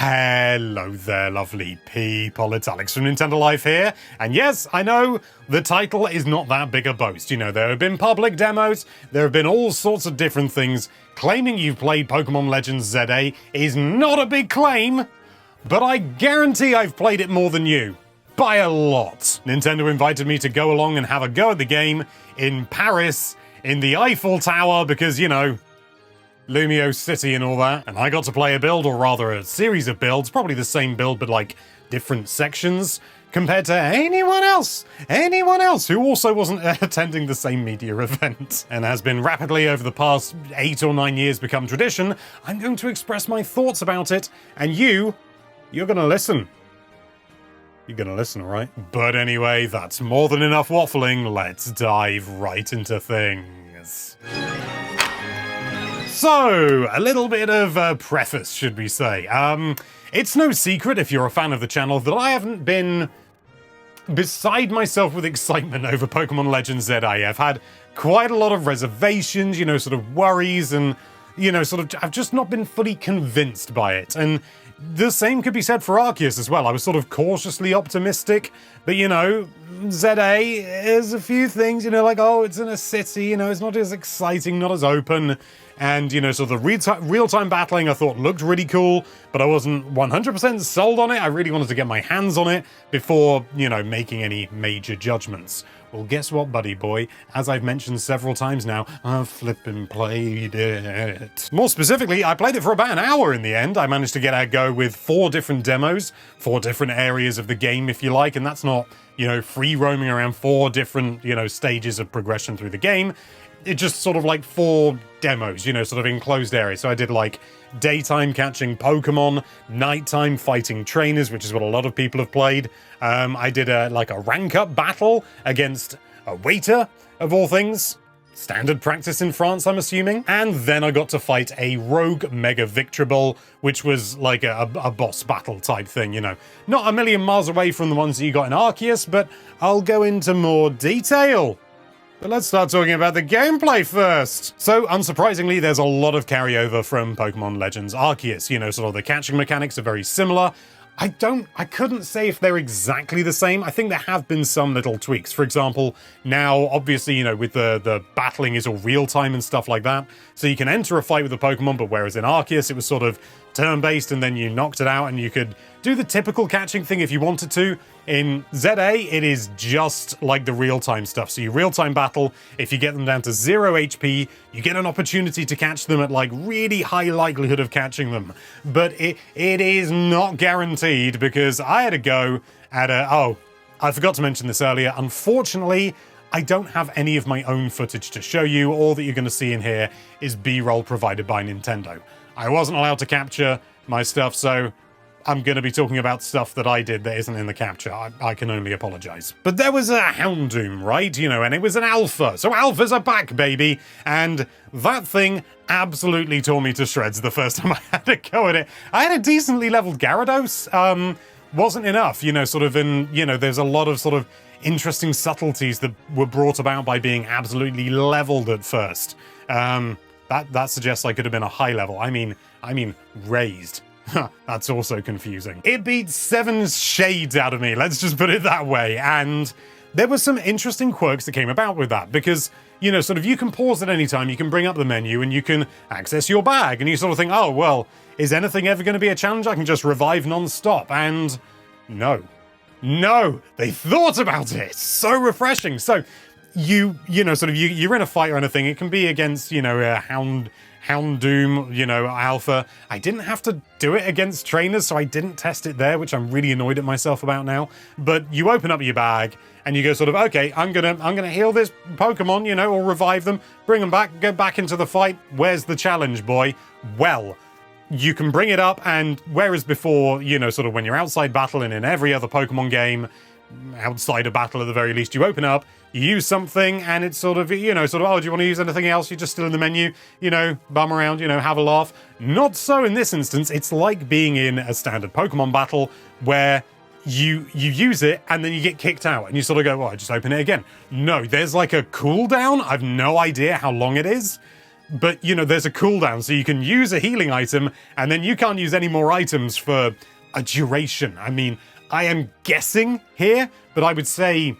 Hello there, lovely people. It's Alex from Nintendo Life here. And yes, I know the title is not that big a boast. You know, there have been public demos, there have been all sorts of different things. Claiming you've played Pokemon Legends ZA is not a big claim, but I guarantee I've played it more than you. By a lot. Nintendo invited me to go along and have a go at the game in Paris, in the Eiffel Tower, because, you know, Lumio City and all that, and I got to play a build, or rather a series of builds, probably the same build but like different sections, compared to anyone else who also wasn't attending the same media event. And has been rapidly over the past 8 or 9 years become tradition, I'm going to express my thoughts about it, and you're gonna listen. You're gonna listen, alright? But anyway, that's more than enough waffling, let's dive right into things. So, a little bit of preface, should we say. It's no secret, if you're a fan of the channel, that I haven't been beside myself with excitement over Pokemon Legends ZA. I've had quite a lot of reservations, you know, sort of worries, and, you know, sort of, I've just not been fully convinced by it. And the same could be said for Arceus as well. I was sort of cautiously optimistic, but, you know, ZA is a few things, you know, like, oh, it's in a city, you know, it's not as exciting, not as open. And, you know, so the real-time battling I thought looked really cool, but I wasn't 100% sold on it. I really wanted to get my hands on it before, you know, making any major judgments. Well, guess what, buddy boy? As I've mentioned several times now, I've flippin' played it. More specifically, I played it for about an hour in the end. I managed to get a go with 4 different demos, 4 different areas of the game, if you like, and that's not, you know, free roaming around 4 different, you know, stages of progression through the game. It just sort of like 4 demos, you know, sort of enclosed areas. So I did like daytime catching Pokemon, nighttime fighting trainers, which is what a lot of people have played. I did a rank up battle against a waiter, of all things. Standard practice in France, I'm assuming. And then I got to fight a rogue Mega Victreebel, which was like a boss battle type thing, you know. Not a million miles away from the ones that you got in Arceus, but I'll go into more detail. But let's start talking about the gameplay first. So, unsurprisingly, there's a lot of carryover from Pokemon Legends Arceus. You know, sort of the catching mechanics are very similar. I couldn't say if they're exactly the same. I think there have been some little tweaks. For example, now, obviously, you know, with the battling is all real-time and stuff like that. So you can enter a fight with a Pokemon, but whereas in Arceus it was sort of turn-based and then you knocked it out and you could do the typical catching thing if you wanted to. In ZA, it is just like the real-time stuff. So you real-time battle, if you get them down to 0 HP, you get an opportunity to catch them at like really high likelihood of catching them. But it is not guaranteed, because I had a go at oh, I forgot to mention this earlier. Unfortunately, I don't have any of my own footage to show you. All that you're going to see in here is B-roll provided by Nintendo. I wasn't allowed to capture my stuff, so I'm going to be talking about stuff that I did that isn't in the capture. I can only apologize. But there was a Houndoom, right? You know, and it was an alpha. So alphas are back, baby. And that thing absolutely tore me to shreds the first time I had to go at it. I had a decently leveled Gyarados. Wasn't enough, you know, sort of in, you know, there's a lot of sort of interesting subtleties that were brought about by being absolutely leveled at first. That suggests I could have been a high level. I mean raised. That's also confusing. It beat 7 shades out of me, let's just put it that way. And there were some interesting quirks that came about with that, because, you know, sort of you can pause at any time, you can bring up the menu and you can access your bag, and you sort of think, oh, well, is anything ever going to be a challenge? I can just revive non-stop. And no, they thought about it. So refreshing. So you know, sort of you're in a fight or anything. It can be against, you know, a Houndoom, you know, alpha. I didn't have to do it against trainers, so I didn't test it there, which I'm really annoyed at myself about now. But you open up your bag and you go sort of, okay, I'm gonna heal this Pokemon, you know, or revive them, bring them back, go back into the fight. Where's the challenge, boy? Well, you can bring it up, and whereas before, you know, sort of when you're outside battle and in every other Pokemon game, outside a battle at the very least, you open up, you use something, and it's sort of, you know, sort of, oh, do you want to use anything else? You're just still in the menu, you know, bum around, you know, have a laugh. Not so in this instance. It's like being in a standard Pokemon battle where you use it and then you get kicked out and you sort of go, well, I just open it again. No, there's like a cooldown. I've no idea how long it is. but, you know, there's a cooldown, so you can use a healing item, and then you can't use any more items for a duration. I mean, I am guessing here, but I would say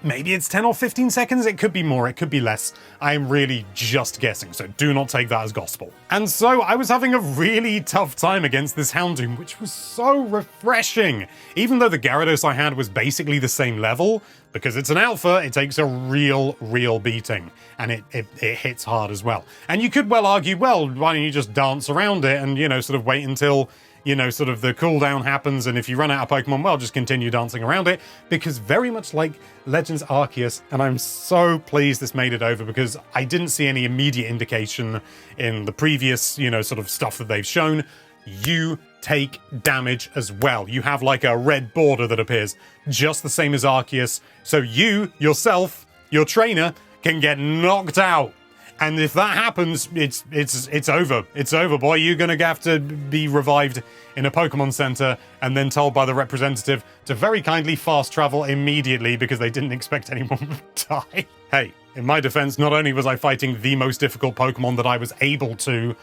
maybe it's 10 or 15 seconds. It could be more, it could be less. I am really just guessing, so do not take that as gospel. And so I was having a really tough time against this Houndoom, which was so refreshing. Even though the Gyarados I had was basically the same level, because it's an alpha, it takes a real beating, and it hits hard as well. And you could well argue, well, why don't you just dance around it and, you know, sort of wait until, you know, sort of the cooldown happens, and if you run out of Pokemon, well, just continue dancing around it, because very much like Legends Arceus, and I'm so pleased this made it over, because I didn't see any immediate indication in the previous, you know, sort of stuff that they've shown, you take damage as well. You have like a red border that appears, just the same as Arceus, so you, yourself, your trainer, can get knocked out. And if that happens, it's over. It's over, boy. You're gonna have to be revived in a Pokemon Center and then told by the representative to very kindly fast travel immediately because they didn't expect anyone to die. Hey, in my defense, not only was I fighting the most difficult Pokemon that I was able to,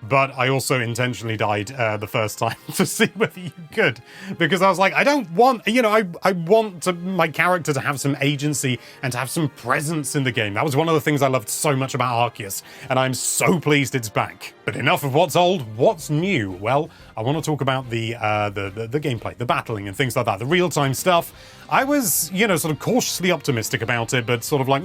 but I also intentionally died the first time to see whether you could. Because I was like, I don't want, you know, I want my character to have some agency and to have some presence in the game. That was one of the things I loved so much about Arceus, and I'm so pleased it's back. But enough of what's old, what's new? Well, I want to talk about the gameplay, the battling and things like that, the real-time stuff. I was, you know, sort of cautiously optimistic about it, but sort of like,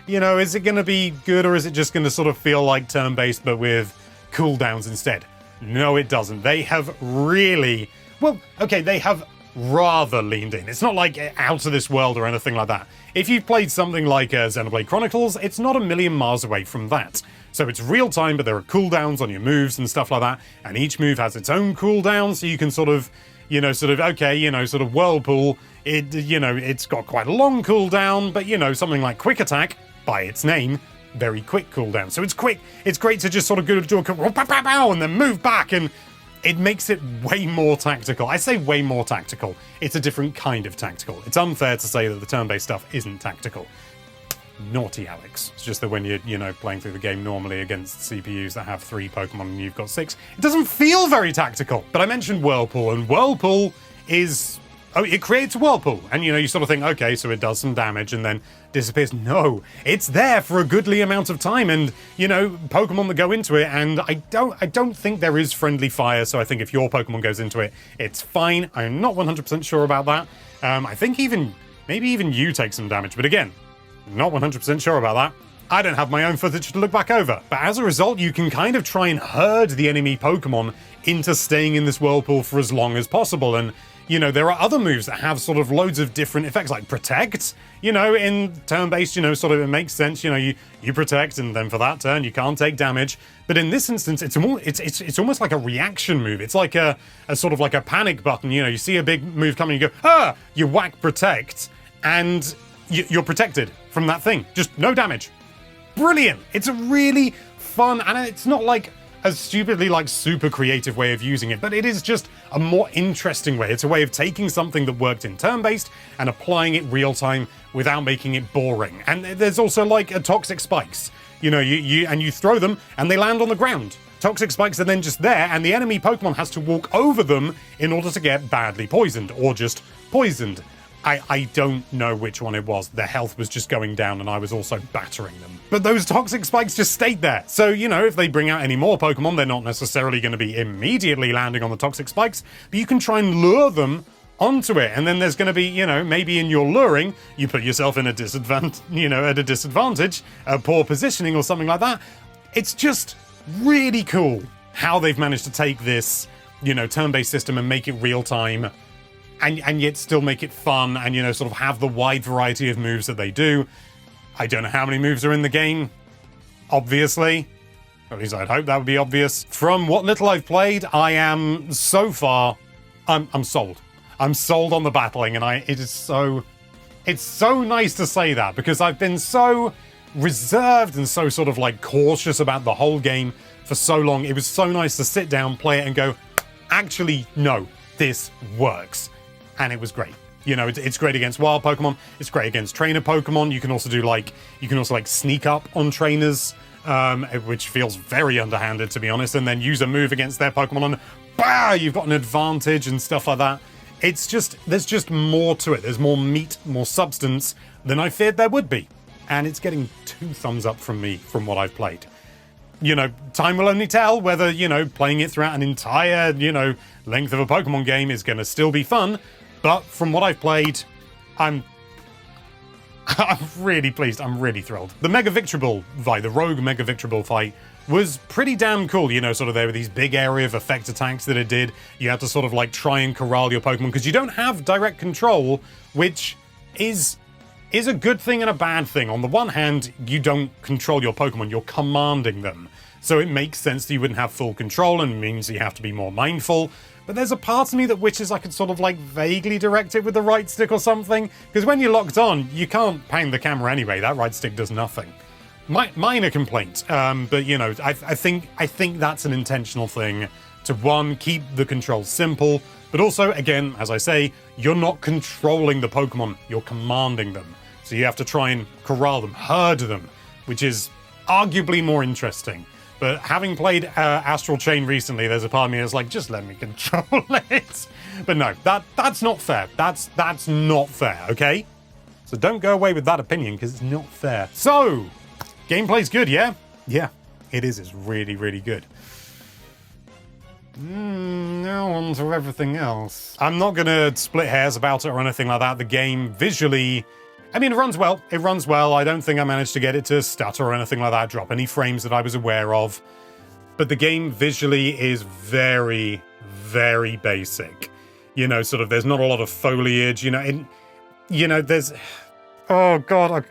you know, is it going to be good, or is it just going to sort of feel like turn-based but with cooldowns instead? No, it doesn't. They have really, well, okay, they have rather leaned in. It's not like out of this world or anything like that. If you've played something like Xenoblade Chronicles, it's not a million miles away from that. So it's real time, but there are cooldowns on your moves and stuff like that, and each move has its own cooldown, so you can sort of, you know, sort of, okay, you know, sort of Whirlpool, it, you know, it's got quite a long cooldown, but, you know, something like Quick Attack, by its name, very quick cooldown. So it's quick. It's great to just sort of go do a quick and then move back, and it makes it way more tactical. I say way more tactical. It's a different kind of tactical. It's unfair to say that the turn-based stuff isn't tactical. Naughty Alex. It's just that when you're, you know, playing through the game normally against CPUs that have 3 Pokemon and you've got 6, it doesn't feel very tactical. But I mentioned Whirlpool, and Whirlpool is, oh, it creates a Whirlpool, and, you know, you sort of think, okay, so it does some damage and then disappears. No, it's there for a goodly amount of time, and, you know, Pokemon that go into it, and I don't think there is friendly fire, so I think if your Pokemon goes into it, it's fine. I'm not 100% sure about that. I think maybe even you take some damage, but again, not 100% sure about that. I don't have my own footage to look back over. But as a result, you can kind of try and herd the enemy Pokemon into staying in this Whirlpool for as long as possible, and, you know, there are other moves that have sort of loads of different effects, like Protect. You know, in turn-based, you know, sort of it makes sense. You know, you protect, and then for that turn, you can't take damage. But in this instance, it's almost like a reaction move. It's like a sort of like a panic button. You know, you see a big move coming, you go, ah! You whack Protect, and you're protected from that thing. Just no damage. Brilliant! It's a really fun, and it's not like a stupidly, like, super creative way of using it, but it is just a more interesting way. It's a way of taking something that worked in turn-based and applying it real-time without making it boring. And there's also, like, toxic spikes. You know, you throw them, and they land on the ground. Toxic spikes are then just there, and the enemy Pokemon has to walk over them in order to get badly poisoned, or just poisoned. I don't know which one it was. Their health was just going down, and I was also battering them. But those toxic spikes just stayed there. So, you know, if they bring out any more Pokemon, they're not necessarily going to be immediately landing on the toxic spikes, but you can try and lure them onto it. And then there's going to be, you know, maybe in your luring, you put yourself in a disadvantage, you know, at a disadvantage, a poor positioning or something like that. It's just really cool how they've managed to take this, you know, turn-based system and make it real-time, and yet still make it fun, and, you know, sort of have the wide variety of moves that they do. I don't know how many moves are in the game, obviously. At least I'd hope that would be obvious. From what little I've played, I am, so far, I'm sold. I'm sold on the battling, and it's so nice to say that, because I've been so reserved and so sort of, like, cautious about the whole game for so long. It was so nice to sit down, play it, and go, actually, no, this works. And it was great. You know, it's great against wild Pokemon. It's great against trainer Pokemon. You can also do like, sneak up on trainers which feels very underhanded, to be honest, and then use a move against their Pokemon and bah, you've got an advantage and stuff like that. It's just, there's just more to it. There's more meat, more substance than I feared there would be. And it's getting 2 thumbs up from me from what I've played. You know, time will only tell whether, you know, playing it throughout an entire, you know, length of a Pokemon game is going to still be fun. But from what I've played, I'm really pleased. I'm really thrilled. The Mega Victreebel fight, the Rogue Mega Victreebel fight, was pretty damn cool. You know, sort of there were these big area of effect attacks that it did. You had to sort of like try and corral your Pokemon because you don't have direct control, which is a good thing and a bad thing. On the one hand, you don't control your Pokemon, you're commanding them. So it makes sense that you wouldn't have full control and means you have to be more mindful. But there's a part of me that wishes I could sort of like vaguely direct it with the right stick or something. Because when you're locked on, you can't pound the camera anyway. That right stick does nothing. Minor complaint, but you know, I think that's an intentional thing to, one, keep the controls simple, but also, again, as I say, you're not controlling the Pokemon, you're commanding them. So you have to try and corral them, herd them, which is arguably more interesting. But having played Astral Chain recently, there's a part of me that's like, just let me control it. But no, that's not fair. That's not fair, okay? So don't go away with that opinion, because it's not fair. So, gameplay's good, yeah? Yeah, it is. It's really, really good. Now on to everything else. I'm not going to split hairs about it or anything like that. The game, visually, I mean, it runs well. It runs well. I don't think I managed to get it to stutter or anything like that, drop any frames that I was aware of. But the game visually is very, very basic. You know, sort of, there's not a lot of foliage, you know, there's... Oh, God,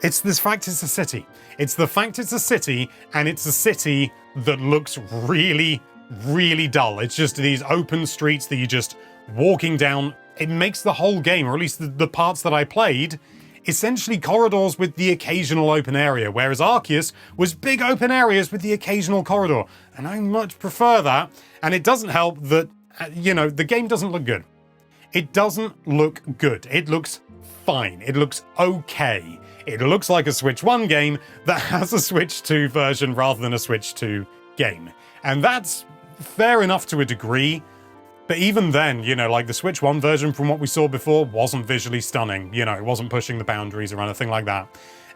it's this fact it's a city. It's the fact it's a city, and it's a city that looks really, really dull. It's just these open streets that you're just walking down. It makes the whole game, or at least the parts that I played, essentially corridors with the occasional open area, whereas Arceus was big open areas with the occasional corridor. And I much prefer that. And it doesn't help that, you know, the game doesn't look good. It doesn't look good. It looks fine. It looks okay. It looks like a Switch 1 game that has a Switch 2 version rather than a Switch 2 game. And that's fair enough to a degree. But even then, you know, like the Switch 1 version from what we saw before wasn't visually stunning. You know, it wasn't pushing the boundaries or anything like that.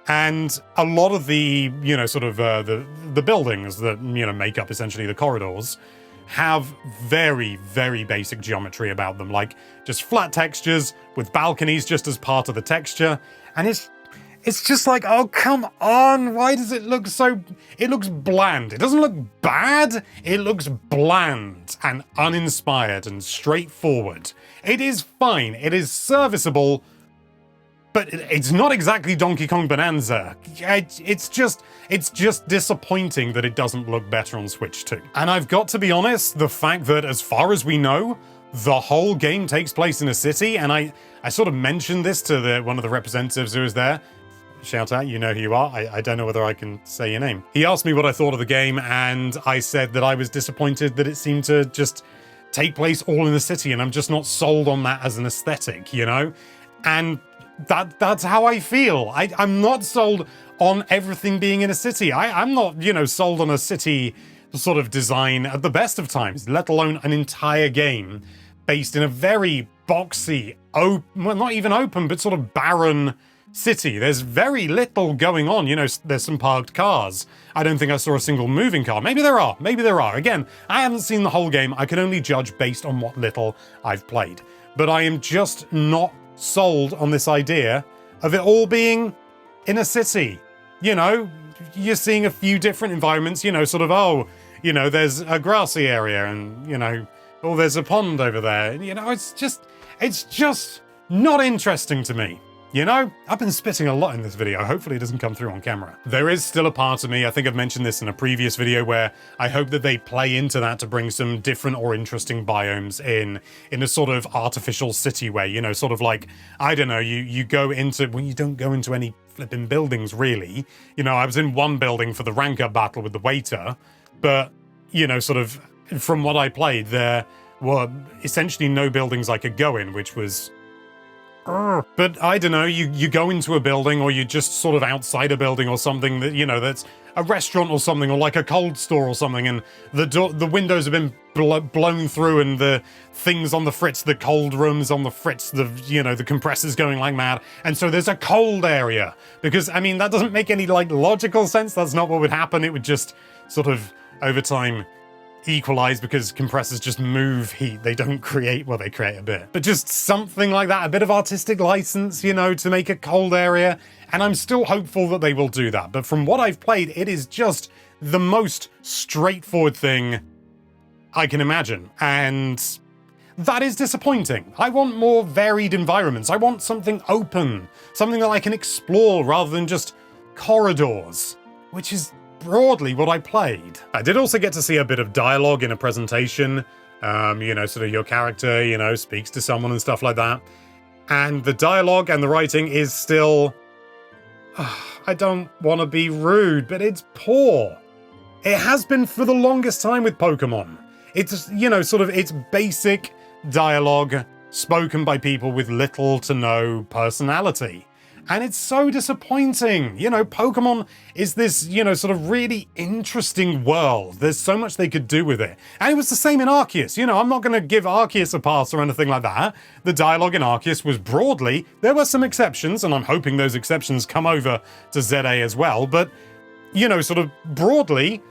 And a lot of the, you know, sort of the buildings that, you know, make up essentially the corridors have very, very basic geometry about them. Like just flat textures with balconies just as part of the texture. And it's just like, oh, come on. Why does it look so... It looks bland. It doesn't look bad. It looks bland and uninspired and straightforward. It is fine. It is serviceable, but it's not exactly Donkey Kong Bonanza. It's just disappointing that it doesn't look better on Switch 2. And I've got to be honest, the fact that as far as we know, the whole game takes place in a city, and I sort of mentioned this to one of the representatives who was there. Shout out, you know who you are. I don't know whether I can say your name. He asked me what I thought of the game, and I said that I was disappointed that it seemed to just take place all in the city, and I'm just not sold on that as an aesthetic, you know? And that's how I feel. I'm not sold on everything being in a city. I'm not, you know, sold on a city sort of design at the best of times, let alone an entire game based in a very boxy, well, not even open, but sort of barren city. There's very little going on. You know, there's some parked cars. I don't think I saw a single moving car. Maybe there are. Maybe there are. Again, I haven't seen the whole game. I can only judge based on what little I've played. But I am just not sold on this idea of it all being in a city. You know, you're seeing a few different environments, you know, sort of, oh, you know, there's a grassy area and, you know, oh, there's a pond over there. You know, it's just not interesting to me. You know, I've been spitting a lot in this video. Hopefully it doesn't come through on camera. There is still a part of me, I think I've mentioned this in a previous video, where I hope that they play into that to bring some different or interesting biomes in a sort of artificial city way, you know, sort of like, I don't know, you go into, well, you don't go into any flipping buildings, really. You know, I was in one building for the rank up battle with the waiter, but, you know, sort of, from what I played, there were essentially no buildings I could go in, which was But I don't know, you go into a building or you're just sort of outside a building or something that, you know, that's a restaurant or something, or like a cold store or something, and the windows have been blown through and the things on the fritz, the cold rooms on the fritz, the compressors going like mad, and so there's a cold area. Because, I mean, that doesn't make any, like, logical sense. That's not what would happen. It would just sort of, over time, equalize because compressors just move heat. They don't create, well, they create a bit. But just something like that, a bit of artistic license, you know, to make a cold area. And I'm still hopeful that they will do that. But from what I've played, it is just the most straightforward thing I can imagine. And that is disappointing. I want more varied environments. I want something open, something that I can explore rather than just corridors, which is broadly what I played. I did also get to see a bit of dialogue in a presentation. You know, sort of your character, you know, speaks to someone and stuff like that. And the dialogue and the writing is still... I don't want to be rude, but it's poor. It has been for the longest time with Pokémon. It's, you know, sort of, it's basic dialogue spoken by people with little to no personality. And it's so disappointing. You know, Pokémon is this, you know, sort of really interesting world. There's so much they could do with it. And it was the same in Arceus. You know, I'm not going to give Arceus a pass or anything like that. The dialogue in Arceus was broadly, there were some exceptions, and I'm hoping those exceptions come over to ZA as well, but, you know, sort of broadly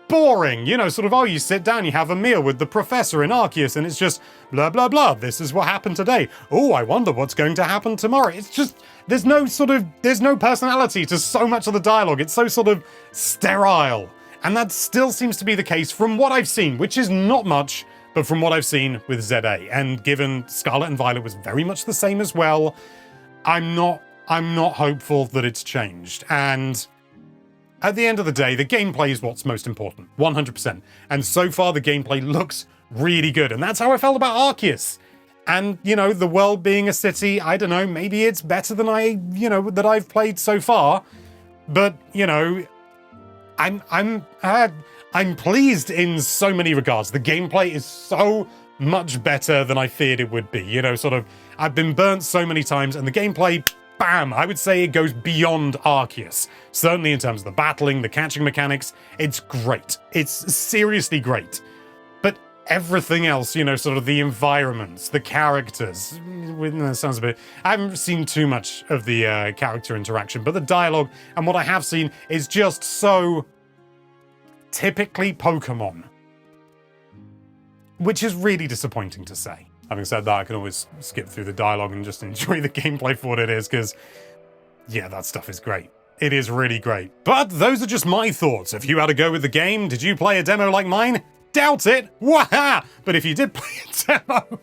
boring. You know, sort of, oh, you sit down, you have a meal with the professor in Arceus, and it's just blah, blah, blah. This is what happened today. Oh, I wonder what's going to happen tomorrow. It's just, there's no personality to so much of the dialogue. It's so sort of sterile. And that still seems to be the case from what I've seen, which is not much, but from what I've seen with ZA. And given Scarlet and Violet was very much the same as well, I'm not hopeful that it's changed. And at the end of the day, the gameplay is what's most important, 100%. And so far, the gameplay looks really good. And that's how I felt about Arceus. And, you know, the world being a city, I don't know, maybe it's better than that I've played so far. But, you know, I'm pleased in so many regards. The gameplay is so much better than I feared it would be. You know, sort of, I've been burnt so many times, and the gameplay, bam, I would say it goes beyond Arceus. Certainly in terms of the battling, the catching mechanics, it's great. It's seriously great. But everything else, you know, sort of the environments, the characters, that sounds a bit... I haven't seen too much of the character interaction, but the dialogue and what I have seen is just so typically Pokémon. Which is really disappointing to say. Having said that, I can always skip through the dialogue and just enjoy the gameplay for what it is, because, yeah, that stuff is great. It is really great. But those are just my thoughts. If you had a go with the game, did you play a demo like mine? Doubt it! Waha! But if you did play a demo,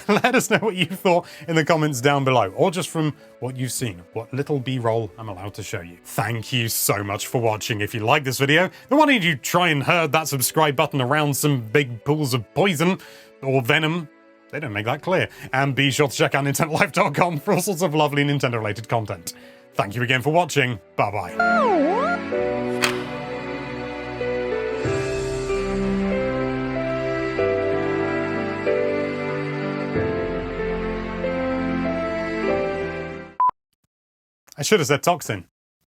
let us know what you thought in the comments down below, or just from what you've seen, what little B-roll I'm allowed to show you. Thank you so much for watching. If you like this video, then why don't you try and herd that subscribe button around some big pools of poison, or venom. They don't make that clear. And be sure to check out NintendoLife.com for all sorts of lovely Nintendo-related content. Thank you again for watching. Bye-bye. I should have said toxin.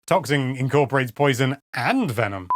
Toxin incorporates poison and venom.